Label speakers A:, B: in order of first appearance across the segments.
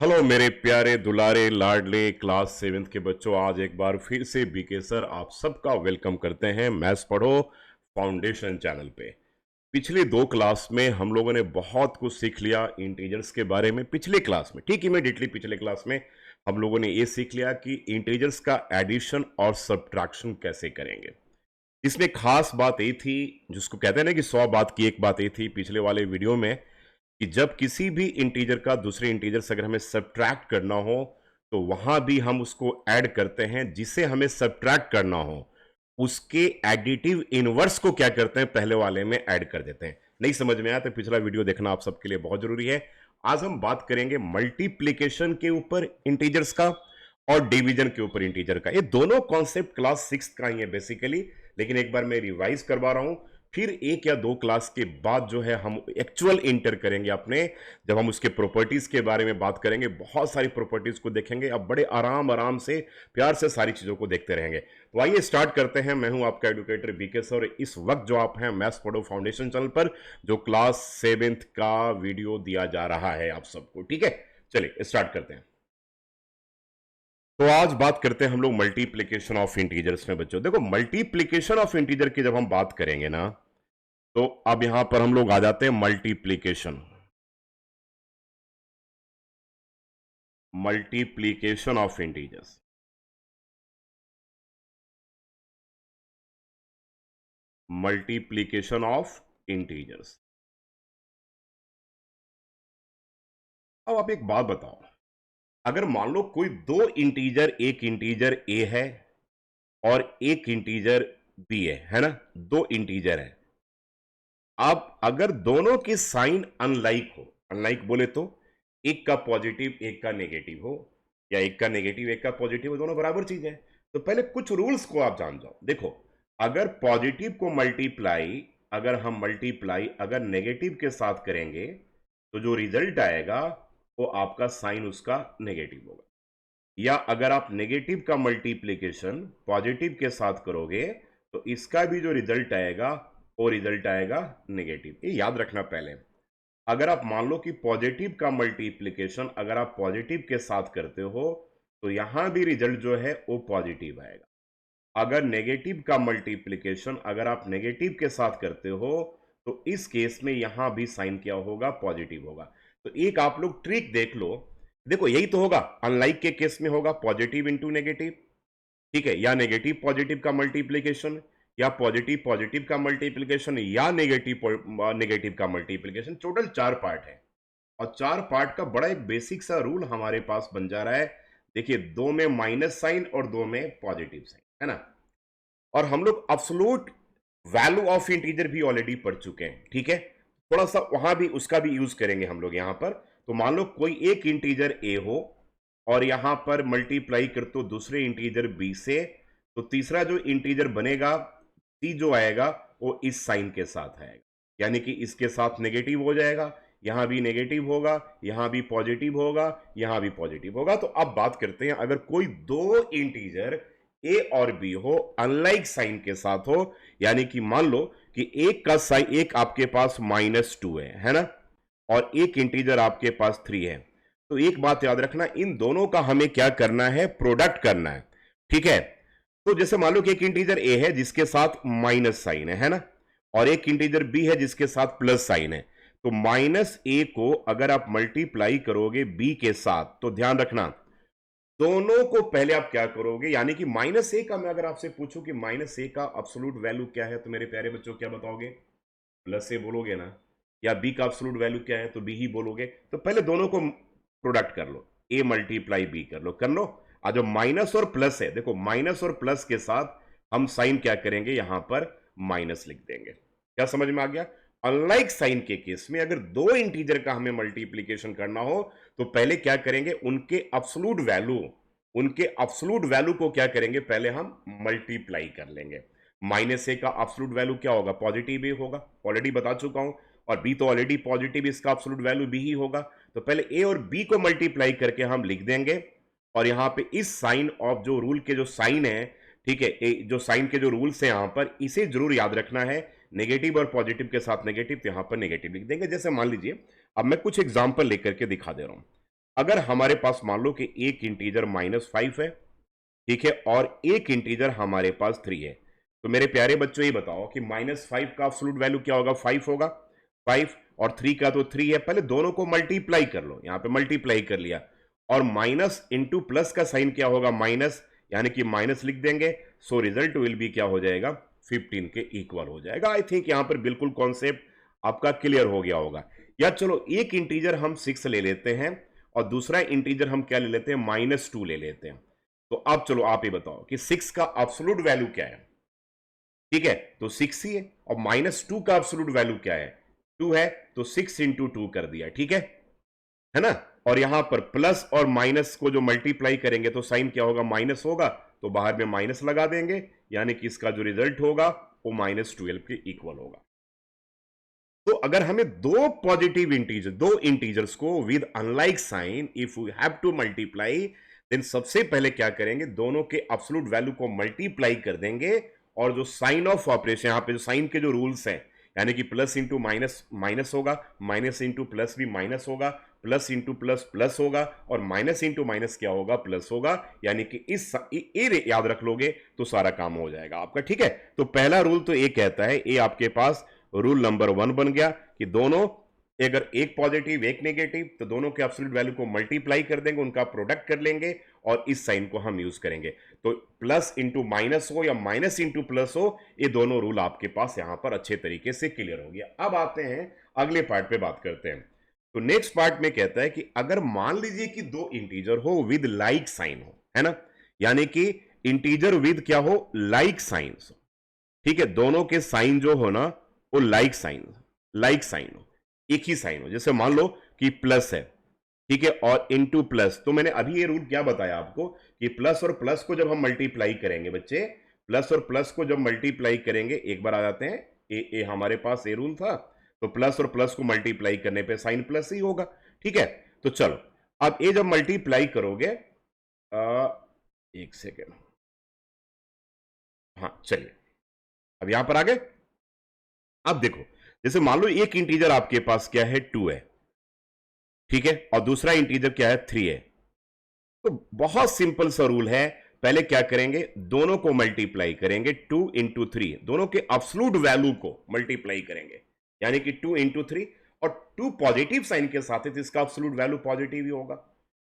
A: Hello मेरे प्यारे दुलारे लाडले क्लास सेवेंथ के बच्चों, आज एक बार फिर से बीके सर आप सबका वेलकम करते हैं मैथ्स पढ़ो फाउंडेशन चैनल पे। पिछली दो क्लास में हम लोगों ने बहुत कुछ सीख लिया इंटीजर्स के बारे में। पिछले क्लास में ठीक इमीडिएटली पिछले क्लास में हम लोगों ने ये सीख लिया कि इंटीजर्स का एडिशन और सब्ट्रैक्शन कैसे करेंगे। इसमें खास बात ये थी, जिसको कहते हैं ना कि 100 बात की एक बात ये थी पिछले वाले वीडियो में, कि जब किसी भी इंटीजर का दूसरे इंटीजर से अगर हमें सब्ट्रैक्ट करना हो तो वहां भी हम उसको ऐड करते हैं। जिसे हमें सब्ट्रैक्ट करना हो उसके एडिटिव इनवर्स को क्या करते हैं, पहले वाले में ऐड कर देते हैं। नहीं समझ में आया तो पिछला वीडियो देखना आप सबके लिए बहुत जरूरी है। आज हम बात करेंगे मल्टीप्लीकेशन के ऊपर इंटीजर्स का और डिवीजन के ऊपर इंटीजर का। ये दोनों कॉन्सेप्ट क्लास 6 का ही है बेसिकली, लेकिन एक बार मैं रिवाइज करवा रहा हूं। फिर एक या दो क्लास के बाद जो है हम एक्चुअल इंटर करेंगे अपने, जब हम उसके प्रॉपर्टीज के बारे में बात करेंगे, बहुत सारी प्रॉपर्टीज को देखेंगे। अब बड़े आराम आराम से प्यार से सारी चीजों को देखते रहेंगे। तो आइए स्टार्ट करते हैं। मैं हूं आपका एडुकेटर बीके सर। इस वक्त जो आप हैं मैथ्स पढ़ो फाउंडेशन चैनल पर, जो क्लास 7th का वीडियो दिया जा रहा है आप सबको। ठीक है, चलिए स्टार्ट करते हैं। तो आज बात करते हैं हम लोग मल्टीप्लीकेशन ऑफ इंटीजर्स में। बच्चों देखो, मल्टीप्लीकेशन ऑफ इंटीजर की जब हम बात करेंगे ना, तो अब यहां पर हम लोग आ जाते हैं multiplication multiplication of integers. Multiplication of integers. अब आप एक बात बताओ, अगर मान लो कोई दो इंटीजर, एक इंटीजर ए है और एक इंटीजर बी है ना, दो इंटीजर है। अब अगर दोनों की साइन अनलाइक हो, अनलाइक बोले तो एक का पॉजिटिव एक का नेगेटिव हो, या एक का नेगेटिव एक का पॉजिटिव हो, दोनों बराबर चीज है, तो पहले कुछ रूल्स को आप जान जाओ। देखो, अगर पॉजिटिव को मल्टीप्लाई, अगर नेगेटिव के साथ करेंगे तो जो रिजल्ट आएगा वो आपका साइन उसका नेगेटिव होगा। या अगर आप नेगेटिव का मल्टीप्लीकेशन पॉजिटिव के साथ करोगे तो इसका भी जो रिजल्ट आएगा वो रिजल्ट आएगा नेगेटिव। ये याद रखना पहले। अगर आप मान लो कि पॉजिटिव का मल्टीप्लीकेशन अगर आप पॉजिटिव के साथ करते हो तो यहां भी रिजल्ट जो है वो पॉजिटिव आएगा। अगर नेगेटिव का मल्टीप्लीकेशन अगर आप नेगेटिव के साथ करते हो तो इस केस में यहां भी साइन क्या होगा, पॉजिटिव होगा। तो एक आप लोग ट्रिक देख लो। देखो, यही तो होगा, अनलाइक के केस में होगा पॉजिटिव इंटू नेगेटिव, ठीक है, या नेगेटिव पॉजिटिव का मल्टीप्लीकेशन, या पॉजिटिव पॉजिटिव का मल्टीप्लीकेशन, या नेगेटिव नेगेटिव का मल्टीप्लीकेशन। टोटल 4 पार्ट है और 4 पार्ट का बड़ा एक बेसिक सा रूल हमारे पास बन जा रहा है। देखिए, दो में माइनस साइन और दो में पॉजिटिव साइन, है ना। और हम लोग एब्सोल्यूट वैल्यू ऑफ इंटीजर भी ऑलरेडी पढ़ चुके हैं, ठीक है। थोड़ा सा वहां भी उसका भी यूज करेंगे हम लोग यहां पर। तो मान लो कोई एक इंटीजर ए हो और यहां पर मल्टीप्लाई कर तो दूसरे इंटीजर बी से, तो तीसरा जो इंटीजर बनेगा सी जो आएगा वो इस साइन के साथ आएगा, यानी कि इसके साथ नेगेटिव हो जाएगा, यहां भी नेगेटिव होगा, यहां भी पॉजिटिव होगा, यहां भी पॉजिटिव होगा। तो अब बात करते हैं, अगर कोई दो इंटीजर ए और बी हो, अनलाइक साइन के साथ हो, यानी कि मान लो कि एक का साइन, एक आपके पास -2 है ना, और एक इंटीजर आपके पास 3 है। तो एक बात याद रखना, इन दोनों का हमें क्या करना है, प्रोडक्ट करना है, ठीक है। तो जैसे मान लो कि एक इंटीजर ए है जिसके साथ माइनस साइन है ना, और एक इंटीजर बी है जिसके साथ प्लस साइन है। तो माइनस ए को अगर आप मल्टीप्लाई करोगे बी के साथ, तो ध्यान रखना दोनों को पहले आप क्या करोगे, यानी कि माइनस ए का मैं अगर आपसे पूछूं कि माइनस ए का एब्सोल्यूट वैल्यू क्या है, तो मेरे प्यारे बच्चों क्या बताओगे, प्लस ए बोलोगे ना। या बी का एब्सोल्यूट वैल्यू क्या है, तो बी ही बोलोगे। तो पहले दोनों को प्रोडक्ट कर लो, ए मल्टीप्लाई बी कर लो। आज जो माइनस और प्लस है, देखो माइनस और प्लस के साथ हम साइन क्या करेंगे, यहां पर माइनस लिख देंगे। क्या समझ में आ गया। अनलाइक साइन के केस में अगर दो इंटीजर का हमें मल्टीप्लीकेशन करना हो तो पहले क्या करेंगे, उनके एब्सोल्यूट वैल्यू को क्या करेंगे, पहले हम मल्टीप्लाई कर लेंगे। माइनस ए का एब्सोल्यूट वैल्यू क्या होगा, पॉजिटिव ए होगा, ऑलरेडी बता चुका हूं। और बी तो ऑलरेडी पॉजिटिव, इसका एब्सोल्यूट वैल्यू बी ही होगा। तो पहले ए और बी को मल्टीप्लाई करके हम लिख देंगे, और यहां पे इस साइन ऑफ जो रूल के जो साइन है, ठीक है, जो साइन के जो रूल्स हैं यहां पर, इसे जरूर याद रखना है। नेगेटिव और पॉजिटिव के साथ नेगेटिव, तो यहां पर नेगेटिव लिख देंगे। जैसे मान लीजिए, अब मैं कुछ एग्जांपल लेकर के दिखा दे रहा हूं। अगर हमारे पास मान लो कि एक इंटीजर -5 है, ठीक है, और एक इंटीजर हमारे पास 3 है, तो मेरे प्यारे बच्चों ये बताओ कि -5 का एब्सोल्यूट वैल्यू क्या होगा? 5 होगा। 5 और 3 का तो 3 है। पहले दोनों को मल्टीप्लाई कर लो, यहां पे मल्टीप्लाई कर लिया, और माइनस इंटू प्लस का साइन क्या होगा? माइनस, यानी कि माइनस लिख देंगे। सो रिजल्ट विल बी क्या हो जाएगा? 15 के इक्वल हो जाएगा। आई थिंक यहां पर बिल्कुल कॉन्सेप्ट आपका क्लियर हो गया होगा। या चलो एक इंटीजर हम 6 ले लेते हैं और दूसरा इंटीजर हम क्या ले लेते हैं? -2 ले लेते हैं। तो अब चलो आप ये बताओ कि 6 का एब्सोल्यूट वैल्यू क्या है? ठीक है, तो 6 ही है। और -2 का एब्सोल्यूट वैल्यू क्या है? 2 है। तो 6 इंटू 2 कर दिया, ठीक है ना? और यहां पर प्लस और माइनस को जो मल्टीप्लाई करेंगे तो साइन क्या होगा? माइनस होगा, तो बाहर में माइनस लगा देंगे, यानी कि इसका जो रिजल्ट होगा वो -12 के इक्वल होगा। तो अगर हमें दो पॉजिटिव इंटीजर, दो इंटीजर्स को with unlike sign if we have to multiply, then सबसे पहले क्या करेंगे? दोनों के एब्सोल्यूट वैल्यू को मल्टीप्लाई कर देंगे, और जो साइन ऑफ ऑपरेशन, यहां पे जो साइन के जो रूल्स हैं, यानी कि प्लस इंटू माइनस माइनस होगा, माइनस इंटू प्लस भी माइनस होगा, प्लस इंटू प्लस प्लस होगा, और माइनस इंटू माइनस क्या होगा? प्लस होगा। यानी कि ये याद रख लोगे तो सारा काम हो जाएगा आपका, ठीक है। तो पहला रूल तो ये कहता है, ये आपके पास रूल नंबर 1 बन गया कि दोनों, अगर एक पॉजिटिव एक नेगेटिव, तो दोनों के एब्सोल्यूट वैल्यू को मल्टीप्लाई कर देंगे, उनका प्रोडक्ट कर लेंगे, और इस साइन को हम यूज करेंगे। तो प्लस इंटू माइनस हो या माइनस इंटू प्लस हो, ये दोनों रूल आपके पास यहां पर अच्छे तरीके से क्लियर हो गया। अब आते हैं अगले पार्ट पे बात करते हैं। तो नेक्स्ट पार्ट में कहता है कि अगर मान लीजिए कि दो इंटीजर हो विद लाइक साइन हो, है ना, यानी कि इंटीजर विद क्या हो? लाइक साइंस, ठीक है, दोनों के साइन जो हो ना वो लाइक साइन हो, एक ही साइन हो। जैसे मान लो कि प्लस है, ठीक है, और इनटू प्लस, तो मैंने अभी ये रूल क्या बताया आपको कि प्लस और प्लस को जब हम मल्टीप्लाई करेंगे बच्चे, प्लस और प्लस को जब मल्टीप्लाई करेंगे, एक बार आ जाते हैं, ए हमारे पास ए रूल था, तो प्लस और प्लस को मल्टीप्लाई करने पे साइन प्लस ही होगा, ठीक है। तो चलो अब ए जब मल्टीप्लाई करोगे, एक सेकेंड, हाँ चलिए, अब यहां पर आ गए। अब देखो, जैसे मान लो एक इंटीजर आपके पास क्या है? 2 है, ठीक है, और दूसरा इंटीजर क्या है? 3 है। तो बहुत सिंपल सा रूल है, पहले क्या करेंगे? दोनों को मल्टीप्लाई करेंगे, 2 इंटू 3, दोनों के एब्सोल्यूट वैल्यू को मल्टीप्लाई करेंगे, यानी कि 2 इंटू 3, और 2 पॉजिटिव साइन के साथ है तो इसका एब्सोल्यूट वैल्यू पॉजिटिव ही होगा।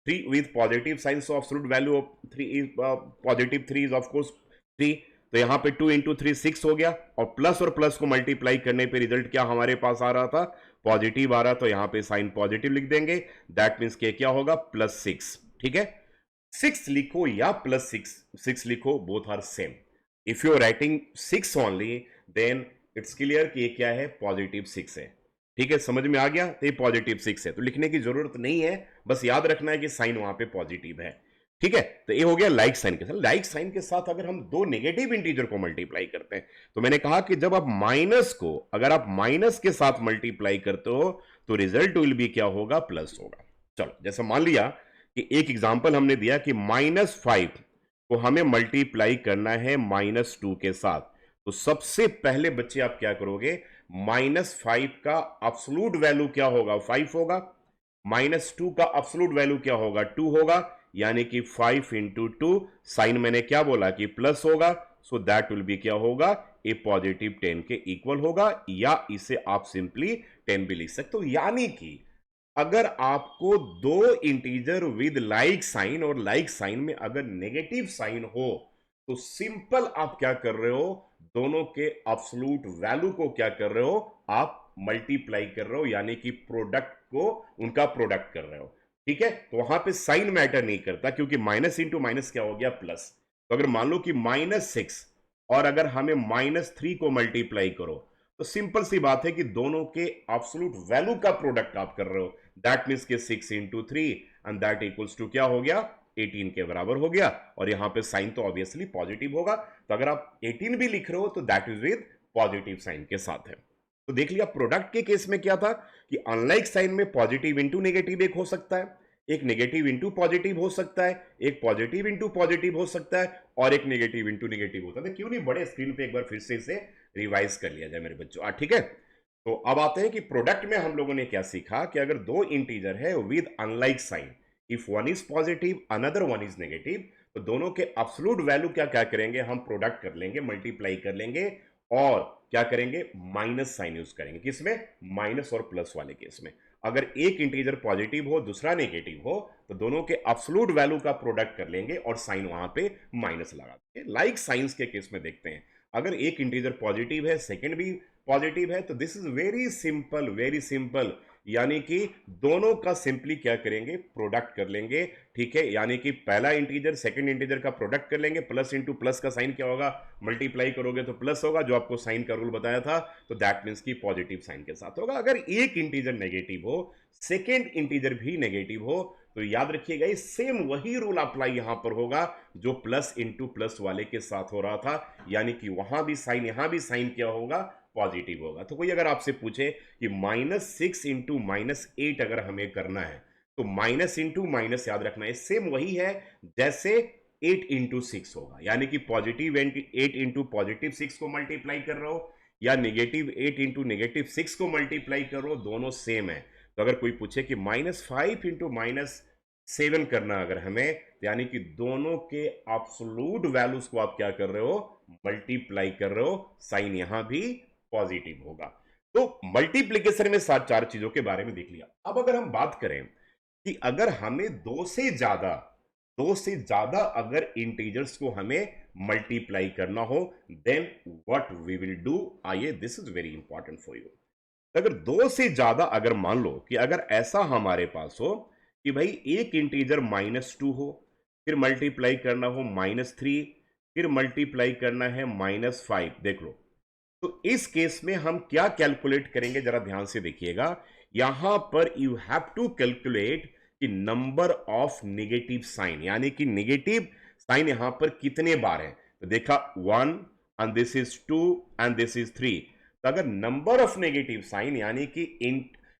A: 3 with positive sign, so absolute value of 3 is positive, 3 is of course 3। तो यहां पे 2 इंटू 3 6 हो गया, और प्लस को मल्टीप्लाई करने पे रिजल्ट क्या हमारे पास आ रहा था? पॉजिटिव आ रहा, तो यहां पे साइन पॉजिटिव लिख देंगे। दैट मीन्स के क्या होगा? +6, ठीक है। 6 लिखो या +6 लिखो, both are same. If you are writing 6 only, then it's clear कि ये क्या है? +6 है, ठीक है, समझ में आ गया? तो ये +6 है, तो लिखने की जरूरत नहीं है, बस याद रखना है कि साइन वहां पे पॉजिटिव है, ठीक है। तो ये हो गया लाइक साइन के साथ। लाइक साइन के साथ अगर हम दो नेगेटिव इंटीजर को मल्टीप्लाई करते हैं, तो मैंने कहा कि जब आप माइनस को, अगर आप माइनस के साथ मल्टीप्लाई करते हो, तो रिजल्ट विल भी क्या होगा? प्लस होगा। चलो, जैसे मान लिया कि एक एग्जांपल हमने दिया कि -5 को हमें मल्टीप्लाई करना है -2 के साथ, तो सबसे पहले बच्चे आप क्या करोगे? -5 का एब्सोल्यूट वैल्यू क्या होगा? 5 होगा। -2 का एब्सोल्यूट वैल्यू क्या होगा? 2 होगा, यानी कि 5 इंटू 2, साइन मैंने क्या बोला कि प्लस होगा, सो दैट विल बी क्या होगा? ए पॉजिटिव 10 के इक्वल होगा, या इसे आप सिंपली 10 भी लिख सकते हो। यानी कि अगर आपको दो इंटीजर विद लाइक साइन और लाइक साइन में अगर नेगेटिव साइन हो, तो सिंपल आप क्या कर रहे हो? दोनों के एब्सोल्यूट वैल्यू को क्या कर रहे हो? आप मल्टीप्लाई कर रहे हो, यानी कि प्रोडक्ट को उनका प्रोडक्ट कर रहे हो, ठीक है। तो वहां पे साइन मैटर नहीं करता, क्योंकि माइनस इंटू माइनस क्या हो गया? प्लस। तो अगर मान लो कि -6 और अगर हमें -3 को मल्टीप्लाई करो, तो सिंपल सी बात है कि दोनों के एब्सोल्यूट वैल्यू का प्रोडक्ट आप कर रहे हो। दैट मीन्स के 6 into 3 and that equals to क्या हो गया? 18 के बराबर हो गया, और यहां पे साइन तो ऑब्वियसली पॉजिटिव होगा। तो अगर आप 18 भी लिख रहे हो, तो that is with positive sign के साथ है। तो देख लिया, प्रोडक्ट के केस में क्या था कि अनलाइक साइन में पॉजिटिव इंटू नेगेटिव एक हो सकता है, एक नेगेटिव इंटू पॉजिटिव हो सकता है, एक पॉजिटिव इंटू पॉजिटिव हो सकता है, और एक नेगेटिव इंटू नेगेटिव होता है। क्यों नहीं बड़े स्क्रीन पे एक बार फिर से इसे रिवाइज कर लिया जाए मेरे बच्चों, ठीक है। तो अब आते हैं कि प्रोडक्ट में हम लोगों ने क्या सीखा कि अगर दो इंटीजर है with unlike sign, if one is positive another one is negative, तो दोनों के एब्सोल्यूट वैल्यू क्या क्या करेंगे, हम प्रोडक्ट कर लेंगे, मल्टीप्लाई कर लेंगे और क्या करेंगे, माइनस साइन यूज करेंगे। किसमें, माइनस और प्लस वाले केस में। अगर एक इंटीजर पॉजिटिव हो दूसरा नेगेटिव हो तो दोनों के एब्सोल्यूट वैल्यू का प्रोडक्ट कर लेंगे और साइन वहां पे माइनस लगा देंगे। लाइक साइंस के केस में देखते हैं, अगर एक इंटीजर पॉजिटिव है सेकंड भी पॉजिटिव है तो this is very simple, very simple, यानी कि दोनों का सिंपली क्या करेंगे, प्रोडक्ट कर लेंगे। ठीक है, यानी कि पहला इंटीजर सेकंड इंटीजर का प्रोडक्ट कर लेंगे, प्लस इंटू प्लस का साइन क्या होगा, मल्टीप्लाई करोगे तो प्लस होगा, जो आपको साइन का रूल बताया था, तो दैट मीन्स की पॉजिटिव साइन के साथ होगा। अगर एक इंटीजर नेगेटिव हो सेकेंड इंटीजर भी नेगेटिव हो तो याद रखिएगा सेम वही रूल अप्लाई यहां पर होगा जो प्लस इंटू प्लस वाले के साथ हो रहा था, यानी कि वहां भी साइन यहां भी साइन क्या होगा, पॉजिटिव होगा। तो कोई अगर आपसे पूछे कि -6 इंटू -8 अगर हमें करना है तो माइनस इंटू माइनस याद रखना है सेम वही है जैसे 8 इंटू 6 होगा, यानी कि पॉजिटिव 8 इंटू पॉजिटिव 6 को मल्टीप्लाई कर रहे हो या नेगेटिव 8 इंटू नेगेटिव 6 को मल्टीप्लाई कर रहे हो, दोनों सेम है। तो अगर कोई पूछे कि -5 इंटू -7 करना अगर हमें, तो यानी कि दोनों के एब्सोल्यूट वैल्यूज को आप क्या कर रहे हो, मल्टीप्लाई कर रहे हो, साइन यहां भी पॉजिटिव होगा। तो मल्टीप्लीकेशन में सात चार चीजों के बारे में देख लिया। अब अगर हम बात करें कि अगर हमें दो से ज्यादा अगर इंटीजर्स को हमें मल्टीप्लाई करना हो then what we will do, आइए this is very important for you. अगर दो से ज्यादा अगर मान लो कि अगर ऐसा हमारे पास हो कि भाई एक इंटीजर -2 हो, फिर मल्टीप्लाई करना हो -3, फिर मल्टीप्लाई करना है -5, देख लो। तो इस केस में हम क्या कैलकुलेट करेंगे, जरा ध्यान से देखिएगा। यहां पर यू हैव टू कैलकुलेट कि नंबर ऑफ नेगेटिव साइन, यानी कि नेगेटिव साइन यहां पर कितने बार है। तो देखा 1 and this is 2 and this is 3। तो अगर नंबर ऑफ नेगेटिव साइन यानी कि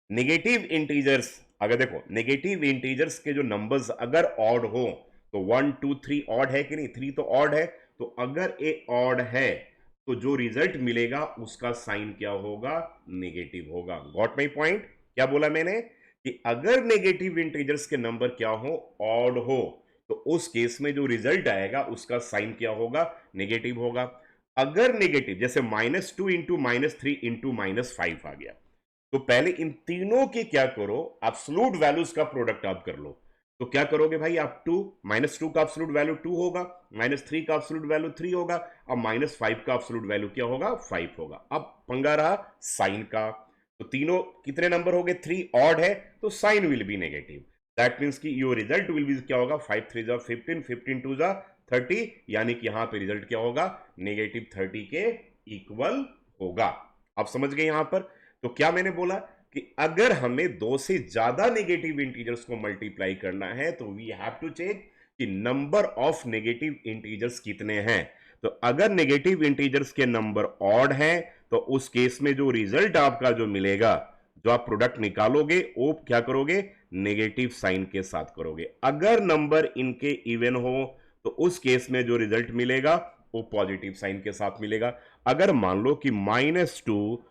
A: नेगेटिव इंटीजर्स, अगर देखो नेगेटिव इंटीजर्स के जो नंबर्स अगर ऑड हो तो 1 2 3 ऑड है कि नहीं, 3 तो ऑड है, तो अगर ए ऑड है तो जो रिजल्ट मिलेगा उसका साइन क्या होगा, नेगेटिव होगा। गॉट माई पॉइंट, क्या बोला मैंने कि अगर नेगेटिव इंटीजर्स के नंबर क्या हो, ऑड हो, तो उस केस में जो रिजल्ट आएगा उसका साइन क्या होगा, नेगेटिव होगा। अगर नेगेटिव जैसे -2 इंटू -3 इंटू -5 आ गया, तो पहले इन तीनों के क्या करो, एब्सोल्यूट वैल्यूज का प्रोडक्ट आप कर लो। तो क्या करोगे भाई आप, -2 का एब्सोल्यूट वैल्यू 2 होगा, -3 का एब्सोल्यूट वैल्यू 3 होगा, अब -5 का एब्सोल्यूट वैल्यू क्या होगा, 5 होगा। अब पंगा रहा साइन का, तो तीनों कितने नंबर हो गए, 3 ऑड है, तो sign will be negative. That means कि योर रिजल्ट विल बी क्या होगा, 5 3 जा 15, 15 2 जा 30, यानी कि यहां पे रिजल्ट क्या होगा, -30 के इक्वल होगा। आप समझ गए यहां पर। तो क्या मैंने बोला कि अगर हमें दो से ज्यादा नेगेटिव इंटीजर्स को मल्टीप्लाई करना है तो वी हैव टू चेक कि नंबर ऑफ नेगेटिव इंटीजर्स कितने हैं। तो अगर नेगेटिव इंटीजर्स के नंबर ऑड हैं तो उस केस में जो रिजल्ट आपका जो मिलेगा, जो आप प्रोडक्ट निकालोगे वो क्या करोगे, नेगेटिव साइन के साथ करोगे। अगर नंबर इनके इवन हो तो उस केस में जो रिजल्ट मिलेगा वो पॉजिटिव साइन के साथ मिलेगा। अगर मान लो कि -2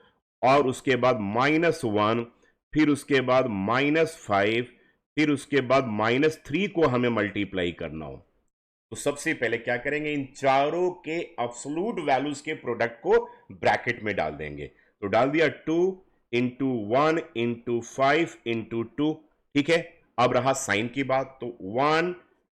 A: और उसके बाद -1, फिर उसके बाद -5, फिर उसके बाद -3 को हमें मल्टीप्लाई करना हो, तो सबसे पहले क्या करेंगे, इन चारों के एब्सोल्यूट वैल्यूज के प्रोडक्ट को ब्रैकेट में डाल देंगे। तो डाल दिया 2 इंटू 1 इंटू 5 इंटू 2। ठीक है, अब रहा साइन की बात, तो 1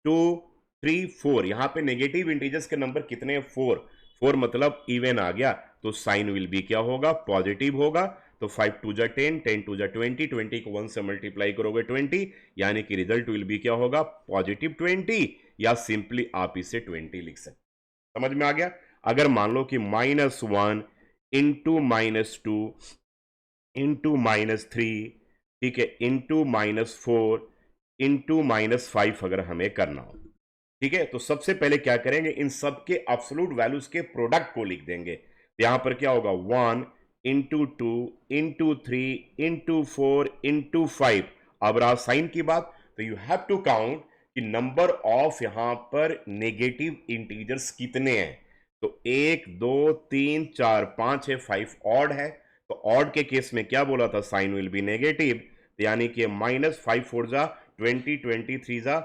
A: 2 3 4, यहां पे नेगेटिव इंटीजर्स के नंबर कितने हैं, 4, 4 मतलब इवन आ गया, तो साइन विल बी क्या होगा, पॉजिटिव होगा। तो 5 2 जा 10, 10 2 जा 20, 20 को 1 से मल्टीप्लाई करोगे 20, यानी कि रिजल्ट विल बी क्या होगा, पॉजिटिव 20, या सिंपली आप इसे 20 लिख सकते। समझ में आ गया। अगर मान लो कि -1 इंटू -2 इंटू -3, ठीक है, इंटू -4 इंटू -5 अगर हमें करना हो, ठीक है, तो सबसे पहले क्या करेंगे, इन सबके एब्सोल्यूट वैल्यूज के प्रोडक्ट को लिख देंगे। तो यहां पर क्या होगा, 1 इंटू 2 इंटू 3 इंटू 4 इंटू 5। अब रहा साइन की बात, तो यू हैव टू काउंट कि नंबर ऑफ यहां पर नेगेटिव इंटीजर्स कितने हैं। तो 1 2 3 4 5 है, 5 ऑड है, तो ऑड के केस में क्या बोला था, साइन विल बी नेगेटिव, यानी कि -5 4 जा 20 जा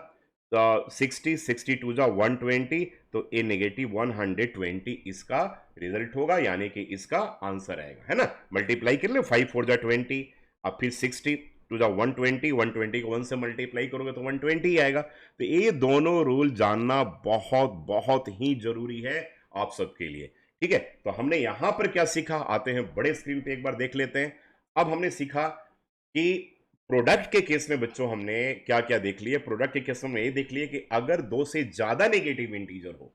A: 60, 62 जा 120, तो ए नेगेटिव 120 इसका रिजल्ट होगा, यानी कि इसका आंसर आएगा, है ना। मल्टीप्लाई कर ले, 5 4 जा 20, अब फिर 60 टू जा 120, 120 को 1 से मल्टीप्लाई करोगे तो 120 ही आएगा। तो ये दोनों रूल जानना बहुत बहुत ही जरूरी है आप सबके लिए, ठीक है। तो हमने यहां पर क्या सीखा, आते हैं बड़े स्क्रीन पे एक बार देख लेते हैं। अब हमने सीखा कि प्रोडक्ट के केस में बच्चों हमने क्या क्या देख लिया। प्रोडक्ट के केस में ये देख लिया कि अगर दो से ज्यादा नेगेटिव इंटीजर हो,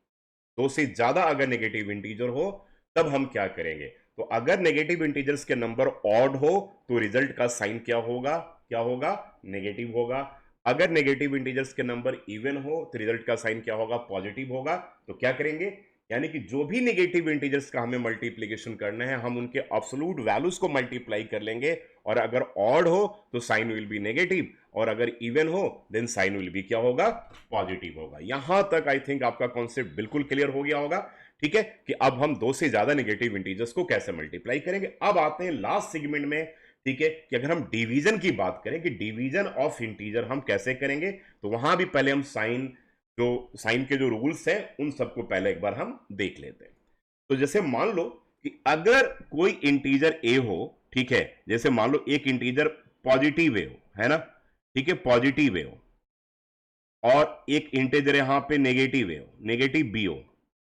A: दो से ज्यादा अगर नेगेटिव इंटीजर हो तब हम क्या करेंगे। तो अगर नेगेटिव इंटीजर्स के नंबर ऑड हो तो रिजल्ट का साइन क्या होगा, क्या होगा, नेगेटिव होगा। अगर नेगेटिव इंटीजर्स के नंबर इवन हो तो रिजल्ट का साइन क्या होगा, पॉजिटिव होगा। तो क्या करेंगे, यानी कि जो भी नेगेटिव इंटीजर्स का हमें मल्टीप्लिकेशन करना है हम उनके एब्सोल्यूट वैल्यूज को मल्टीप्लाई कर लेंगे, और अगर ऑड हो तो साइन विल बी नेगेटिव, और अगर इवन हो देन साइन विल बी क्या होगा, पॉजिटिव होगा। यहां तक आई थिंक आपका कॉन्सेप्ट बिल्कुल क्लियर हो गया होगा, ठीक है, कि अब हम दो से ज्यादा नेगेटिव इंटीजर्स को कैसे मल्टीप्लाई करेंगे। अब आते हैं लास्ट सेगमेंट में, ठीक है, कि अगर हम डिवीजन की बात करें कि डिवीजन ऑफ इंटीजर हम कैसे करेंगे, तो वहां भी पहले हम साइन के जो रूल्स हैं उन सबको पहले एक बार हम देख लेते हैं। तो जैसे मान लो कि अगर कोई इंटीजर ए हो, ठीक है, जैसे मान लो एक इंटीजर पॉजिटिव ए हो, है ना, ठीक है, पॉजिटिव ए हो, और एक इंटीजर यहां पे नेगेटिव ए हो, नेगेटिव बी हो,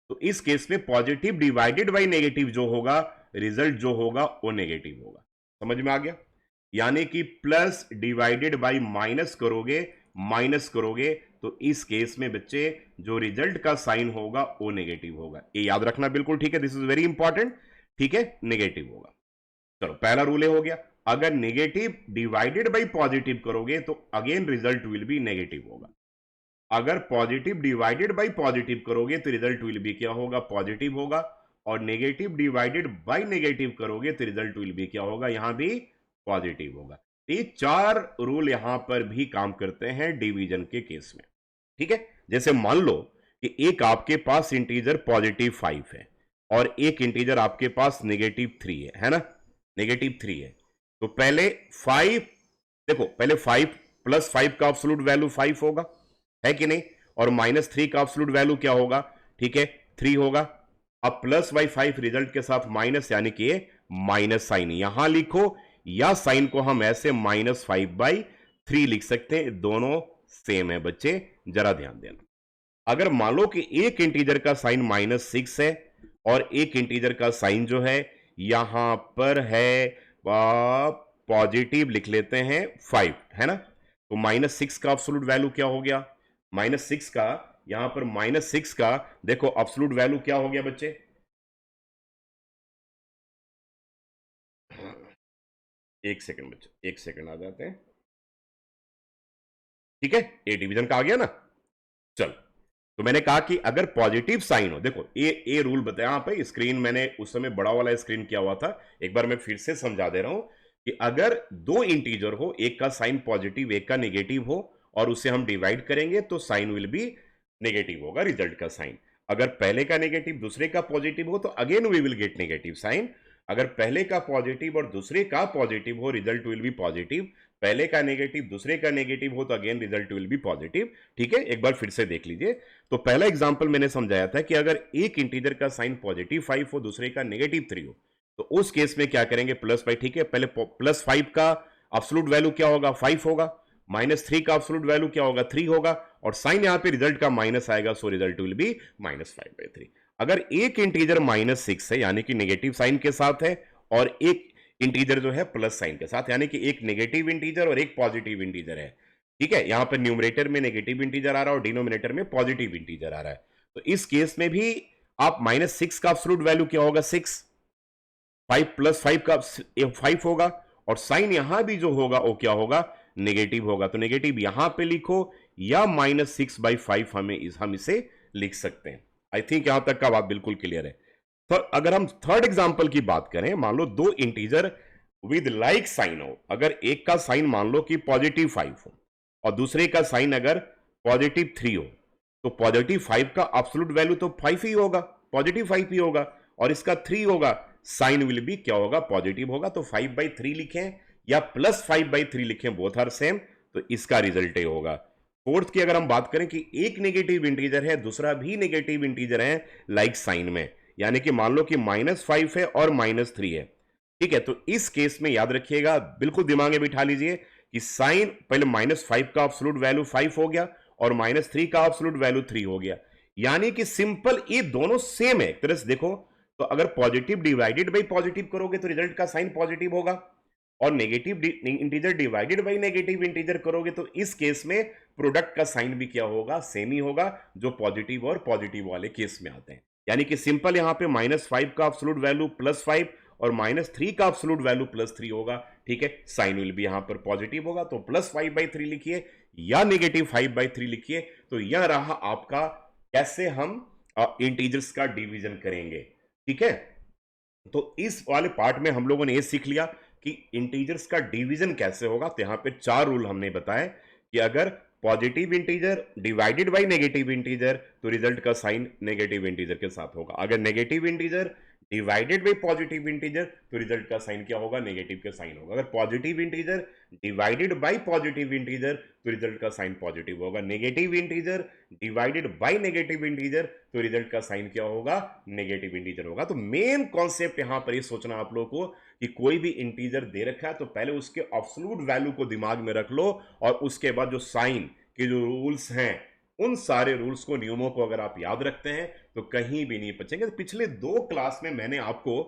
A: तो इस केस में पॉजिटिव डिवाइडेड बाई नेगेटिव जो होगा, रिजल्ट जो होगा वो नेगेटिव होगा। समझ में आ गया, यानी कि प्लस डिवाइडेड बाई माइनस करोगे तो इस केस में बच्चे जो रिजल्ट का साइन होगा वो नेगेटिव होगा। ये याद रखना बिल्कुल, ठीक है, दिस इज वेरी इंपॉर्टेंट, ठीक है, नेगेटिव होगा। चलो पहला रूल हो गया, अगर नेगेटिव डिवाइडेड बाई पॉजिटिव करोगे तो again result will be negative होगा। अगर पॉजिटिव डिवाइडेड बाई पॉजिटिव करोगे तो रिजल्ट विल बी क्या होगा, पॉजिटिव होगा, और नेगेटिव डिवाइडेड बाई नेगेटिव करोगे तो रिजल्ट विल बी क्या होगा, यहां भी पॉजिटिव होगा। ये चार रूल यहां पर भी काम करते हैं डिवीजन के केस में, ठीक है। जैसे मान लो कि एक आपके पास इंटीजर पॉजिटिव 5 है और एक इंटीजर आपके पास नेगेटिव 3 है ना, नेगेटिव 3 है। तो पहले 5, देखो पहले 5 प्लस 5 का एब्सोल्यूट वैल्यू 5 होगा, है कि नहीं, और माइनस 3 का एब्सोल्यूट वैल्यू क्या होगा, ठीक है, 3 होगा। अब प्लस बाई 5 रिजल्ट के साथ माइनस, यानी कि माइनस साइन यहां लिखो, या साइन को हम ऐसे -5/3 लिख सकते हैं, दोनों सेम है बच्चे, जरा ध्यान देना। अगर मान लो कि एक इंटीजर का साइन -6 है और एक इंटीजर का साइन जो है यहां पर है पॉजिटिव, लिख लेते हैं 5, है ना, तो -6 का एब्सोल्यूट वैल्यू क्या हो गया, -6 का, यहां पर -6 का देखो एब्सोल्यूट वैल्यू क्या हो गया बच्चे, एक सेकंड बच्चे, एक सेकंड आ जाते हैं, ठीक है, ए डिवीजन का आ गया ना। चल, तो मैंने कहा कि अगर पॉजिटिव साइन हो, देखो ए रूल बताया यहां पे, स्क्रीन मैंने उस समय बड़ा वाला स्क्रीन किया हुआ था, एक बार मैं फिर से समझा दे रहा हूं कि अगर दो इंटीजर हो, एक का साइन पॉजिटिव एक का नेगेटिव हो, और उसे हम डिवाइड करेंगे तो साइन विल बी नेगेटिव होगा, रिजल्ट का साइन। अगर पहले का नेगेटिव दूसरे का पॉजिटिव हो तो again we will get negative sign. अगर पहले का पॉजिटिव और दूसरे का पॉजिटिव हो, रिजल्ट विल बी पॉजिटिव। पहले का नेगेटिव दूसरे का नेगेटिव हो तो again result will B positive, ठीक है। एक बार फिर से देख लीजिए। तो पहला एग्जांपल मैंने समझाया था कि अगर एक इंटीजर का साइन पॉजिटिव 5 हो, दूसरे का नेगेटिव 3 हो, तो उस केस में क्या करेंगे, प्लस 5, ठीक है, पहले प्लस 5 का एब्सोल्यूट वैल्यू क्या होगा, 5 होगा, -3 का एब्सोल्यूट वैल्यू क्या होगा, 3 होगा, और साइन यहां पे रिजल्ट का माइनस आएगा, सो रिजल्ट विल बी -5/3। अगर एक इंटीजर -6 है यानी कि नेगेटिव साइन के साथ है, और एक इंटीजर जो है प्लस साइन के साथ, यानी कि एक नेगेटिव इंटीजर और एक पॉजिटिव इंटीजर है, ठीक है, यहां पर न्यूमरेटर में नेगेटिव इंटीजर आ रहा है और डिनोमिनेटर में पॉजिटिव इंटीजर आ रहा है, तो इस केस में भी आप -6 का एब्सोल्यूट वैल्यू क्या होगा, 6, 5 + 5 का 5 होगा, और साइन यहां भी जो होगा वो क्या होगा, नेगेटिव होगा, तो नेगेटिव यहां पे लिखो, या -6/5 हम इसे लिख सकते हैं। आई थिंक यहां तक का बात बिल्कुल क्लियर है। तो अगर हम थर्ड एग्जांपल की बात करें, मान लो दो इंटीजर विद लाइक साइन हो, अगर एक का साइन मान लो कि पॉजिटिव 5 हो और दूसरे का साइन अगर पॉजिटिव 3 हो, तो पॉजिटिव 5 का एब्सोल्यूट वैल्यू तो 5 ही होगा, पॉजिटिव 5 ही होगा, और इसका 3 होगा, साइन विल बी क्या होगा, पॉजिटिव होगा। तो 5/3 लिखें या +5/3 लिखें, बोथ आर सेम, तो इसका रिजल्ट ये होगा। फोर्थ की अगर हम बात करें कि एक नेगेटिव इंटीजर है, दूसरा भी नेगेटिव इंटीजर है, लाइक साइन में, यानी कि मान लो कि -5 है और -3 है, ठीक है, तो इस केस में याद रखिएगा, बिल्कुल दिमाग में बिठा लीजिए कि साइन पहले -5 का एब्सोल्यूट वैल्यू 5 हो गया और -3 का एब्सोल्यूट वैल्यू 3 हो गया, यानी कि सिंपल ये दोनों सेम है। एक तरह से देखो तो अगर पॉजिटिव डिवाइडेड बाई पॉजिटिव करोगे तो रिजल्ट का साइन पॉजिटिव होगा, और negative integer divided by negative integer करोगे तो इस केस में प्रोडक्ट का साइन भी क्या होगा, सेम ही होगा, जो पॉजिटिव और पॉजिटिव वाले केस में आते हैं। यानी कि सिंपल यहां पे -5 का एब्सोल्यूट वैल्यू +5 और -3 का एब्सोल्यूट वैल्यू +3 होगा, ठीक है, साइन विल भी यहां पर पॉजिटिव होगा, तो +5/3 लिखिए या -5/3 लिखिए। तो यह रहा आपका कैसे हम इंटीजर्स का डिवीजन करेंगे, ठीक है। तो इस वाले पार्ट में हम लोगों ने ये सीख लिया कि इंटीजर्स का डिवीजन कैसे होगा। तो यहां पे 4 रूल हमने बताए कि अगर positive integer divided by negative integer तो रिजल्ट का साइन नेगेटिव इंटीजर के साथ होगा, अगर negative integer divided by positive integer तो रिजल्ट का साइन क्या होगा, नेगेटिव का साइन होगा, अगर positive integer divided by positive integer तो रिजल्ट का साइन पॉजिटिव होगा, negative integer divided by negative integer तो रिजल्ट का साइन क्या होगा, नेगेटिव इंटीजर होगा। तो मेन कॉन्सेप्ट यहां पर ये सोचना आप लोगों को कि कोई भी इंटीजर दे रखा है तो पहले उसके एब्सोल्यूट वैल्यू को दिमाग में रख लो, और उसके बाद जो साइन के जो रूल्स हैं उन सारे रूल्स को, नियमों को अगर आप याद रखते हैं तो कहीं भी नहीं बचेंगे। तो पिछले 2 क्लास में मैंने आपको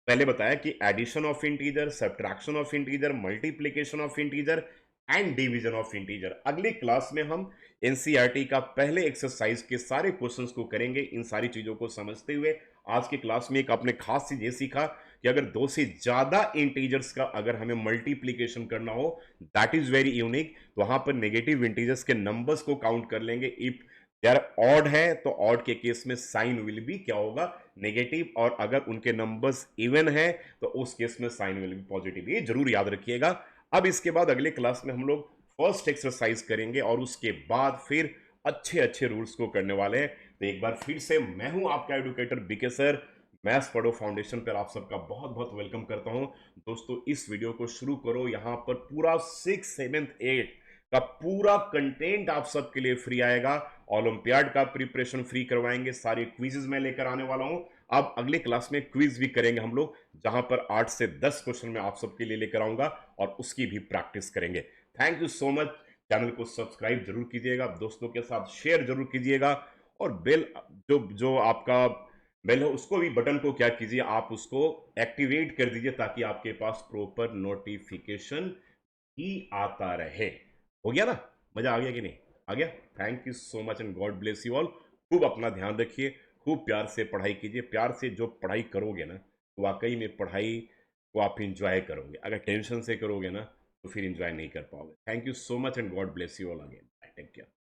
A: पहले बताया कि addition of integer, subtraction of integer, multiplication of integer and division of integer. अगली क्लास में हम एनसीईआरटी का पहले एक्सरसाइज के सारे क्वेश्चंस को करेंगे इन सारी चीजों को समझते हुए। आज की क्लास में एक आपने खास चीज ये सीखा कि अगर 2 से ज्यादा इंटीजर्स का अगर हमें मल्टीप्लिकेशन करना हो, दैट इज वेरी यूनिक, तो वहां पर नेगेटिव इंटीजर्स के नंबर्स को काउंट कर लेंगे। इफ यार ऑड है तो ऑड के केस में साइन विल भी क्या होगा, नेगेटिव, और अगर उनके नंबर्स इवन है तो उस केस में साइन विल भी पॉजिटिव। ये जरूर याद रखिएगा। अब इसके बाद अगले क्लास में हम लोग फर्स्ट एक्सरसाइज करेंगे और उसके बाद फिर अच्छे अच्छे रूल्स को करने वाले हैं। तो एक बार फिर से मैं हूं आपका एडुकेटर बीके सर, मैथ्स पढ़ो फाउंडेशन पर आप सबका बहुत बहुत वेलकम करता हूं। दोस्तों इस वीडियो को शुरू करो, यहां पर पूरा 6, 7, 8 का पूरा कंटेंट आप सबके लिए फ्री आएगा। ओलंपियाड का प्रिपरेशन फ्री करवाएंगे, सारे क्विजेज मैं लेकर आने वाला हूं। अब अगले क्लास में क्विज भी करेंगे हम लोग, जहां पर 8 से 10 क्वेश्चन मैं आप सबके लिए लेकर आऊंगा और उसकी भी प्रैक्टिस करेंगे। Thank you so much. Channel को सब्सक्राइब जरूर कीजिएगा, दोस्तों के साथ शेयर जरूर कीजिएगा, और बेल जो जो आपका बेल है उसको भी, बटन को क्या कीजिए, आप उसको एक्टिवेट कर दीजिए ताकि आपके पास प्रॉपर नोटिफिकेशन ही आता रहे। हो गया ना, मजा आ गया कि नहीं आ गया? Thank you so much and God bless you all. खूब अपना ध्यान रखिए, खूब प्यार से पढ़ाई कीजिए। प्यार से जो पढ़ाई करोगे ना तो वाकई में पढ़ाई को आप इंजॉय करोगे, अगर टेंशन से करोगे ना तो फिर इंजॉय नहीं कर पाओगे। Thank you so much and God bless you all again. Take care.